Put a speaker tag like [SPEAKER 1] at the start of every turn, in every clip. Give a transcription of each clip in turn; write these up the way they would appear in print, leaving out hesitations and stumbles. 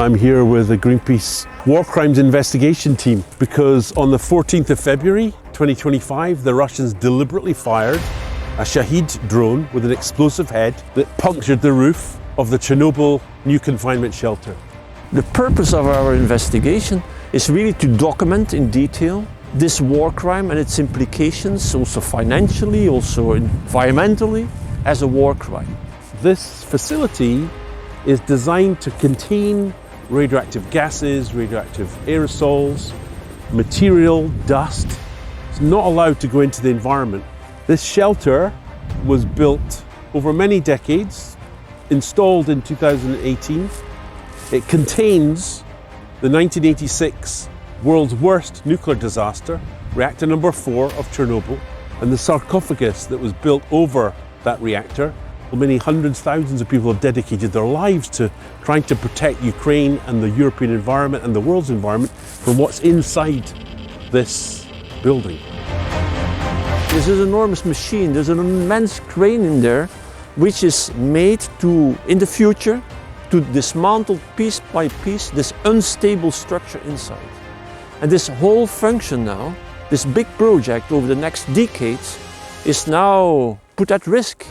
[SPEAKER 1] I'm here with the Greenpeace War Crimes Investigation Team because on the 14th of February 2025, the Russians deliberately fired a Shahed drone with an explosive head that punctured the roof of the Chernobyl new confinement shelter.
[SPEAKER 2] The purpose of our investigation is really to document in detail this war crime and its implications, also financially, also environmentally, as a war crime.
[SPEAKER 1] This facility is designed to contain radioactive gases, radioactive aerosols, material, dust. It's not allowed to go into the environment. This shelter was built over many decades, installed in 2018. It contains the 1986 world's worst nuclear disaster, reactor number 4 of Chernobyl, and the sarcophagus that was built over that reactor. Many hundreds, thousands of people have dedicated their lives to trying to protect Ukraine and the European environment and the world's environment from what's inside this building.
[SPEAKER 2] This is an enormous machine. There's an immense crane in there, which is made to, in the future, to dismantle piece by piece this unstable structure inside. And this whole function now, this big project over the next decades, is now put at risk.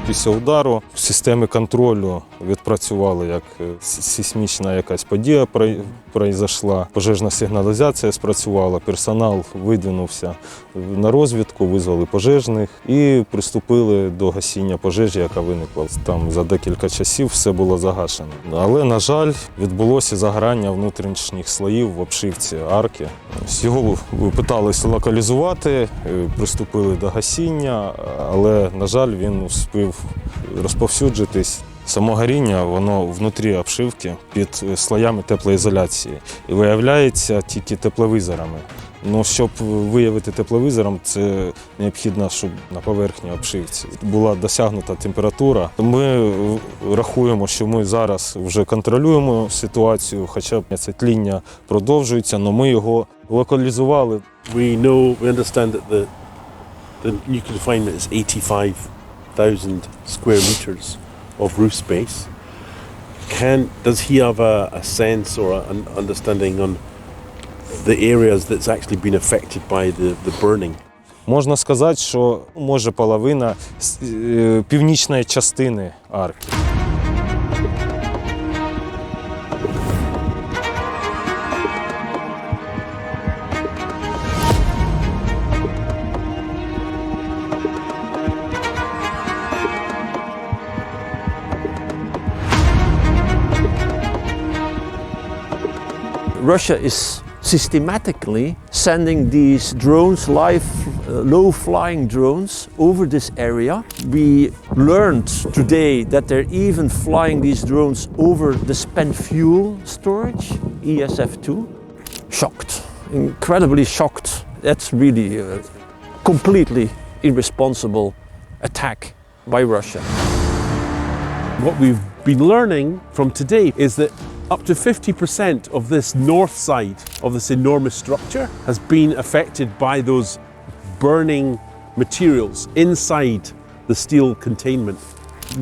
[SPEAKER 3] Після удару системи контролю відпрацювали, як сейсмічна якась подія пройшла, пожежна сигналізація спрацювала, персонал видвинувся на розвідку, визвали пожежних і приступили до гасіння пожежі, яка виникла. Там за декілька часів все було загашено. Але, на жаль, відбулося загорання внутрішніх слоїв в обшивці арки. Його питалися локалізувати, приступили до гасіння, але, на жаль, він успів розповсюджитись. Само горіння, воно внутрі обшивки під слоями теплоізоляції і виявляється тільки тепловізорами. Ну, щоб виявити тепловізором, це необхідно, щоб на поверхні обшивці була досягнута температура. Ми рахуємо, що ми зараз вже контролюємо ситуацію, хоча це тління продовжується, але ми його локалізували.
[SPEAKER 1] We understand that the new confinement is 85,000 square meters of roof space. Does he have a sense or an understanding on the areas that's actually been affected by the burning?
[SPEAKER 3] Можна сказати, що може половина північної частини арки.
[SPEAKER 2] Russia is systematically sending these drones, low-flying drones, over this area. We learned today that they're even flying these drones over the spent fuel storage, ESF2. Shocked, incredibly shocked. That's really a completely irresponsible attack by Russia.
[SPEAKER 1] What we've been learning from today is that up to 50% of this north side of this enormous structure has been affected by those burning materials inside the steel containment.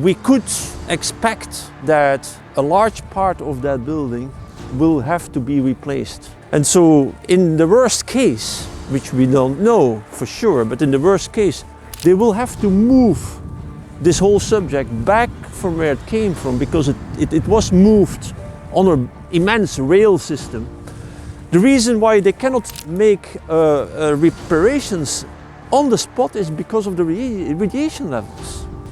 [SPEAKER 2] We could expect that a large part of that building will have to be replaced. And so in the worst case, which we don't know for sure, but in the worst case, they will have to move this whole subject back from where it came from because it was moved on an immense rail system. The reason why they cannot make reparations on the spot is because of the radiation levels.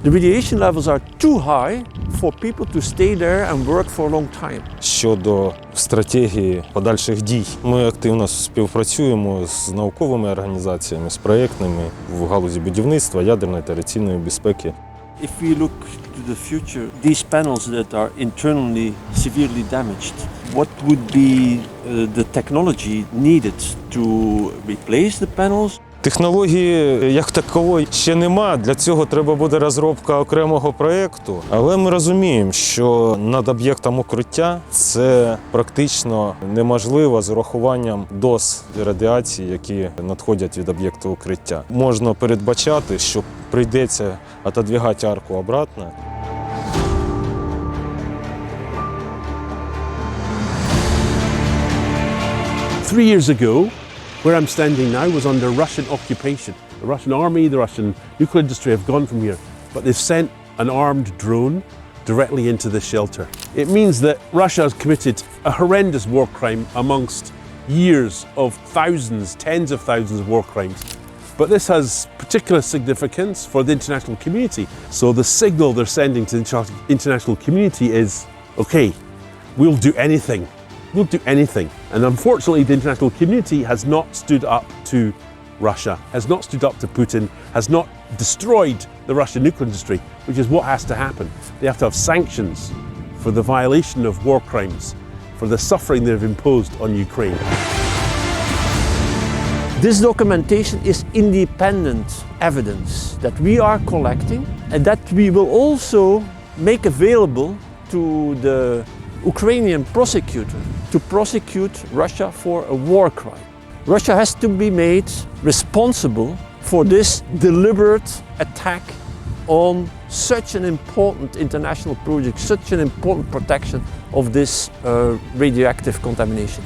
[SPEAKER 2] The radiation levels are too high for people to stay there and work for a long time.
[SPEAKER 3] Щодо стратегії подальших дій, ми активно співпрацюємо з науковими організаціями, з проєктними в галузі будівництва, ядерної та радіаційної безпеки.
[SPEAKER 2] If we look to the future, these panels that are internally severely damaged, what would be the technology needed to replace the panels?
[SPEAKER 3] Технології як такової ще нема, для цього треба буде розробка окремого проєкту. Але ми розуміємо, що над об'єктом укриття це практично неможливо з урахуванням доз радіації, які надходять від об'єкту укриття. Можна передбачати, що прийдеться отодвигати арку обратно.
[SPEAKER 1] 3 years ago, where I'm standing now was under Russian occupation. The Russian army, the Russian nuclear industry have gone from here, but they've sent an armed drone directly into this shelter. It means that Russia has committed a horrendous war crime amongst years of thousands, tens of thousands of war crimes. But this has particular significance for the international community. So the signal they're sending to the international community is, okay, we'll do anything. We'll do anything. And unfortunately, the international community has not stood up to Russia, has not stood up to Putin, has not destroyed the Russian nuclear industry, which is what has to happen. They have to have sanctions for the violation of war crimes, for the suffering they've imposed on Ukraine.
[SPEAKER 2] This documentation is independent evidence that we are collecting and that we will also make available to the Ukrainian prosecutor to prosecute Russia for a war crime. Russia has to be made responsible for this deliberate attack on such an important international project, such an important protection of this radioactive contamination.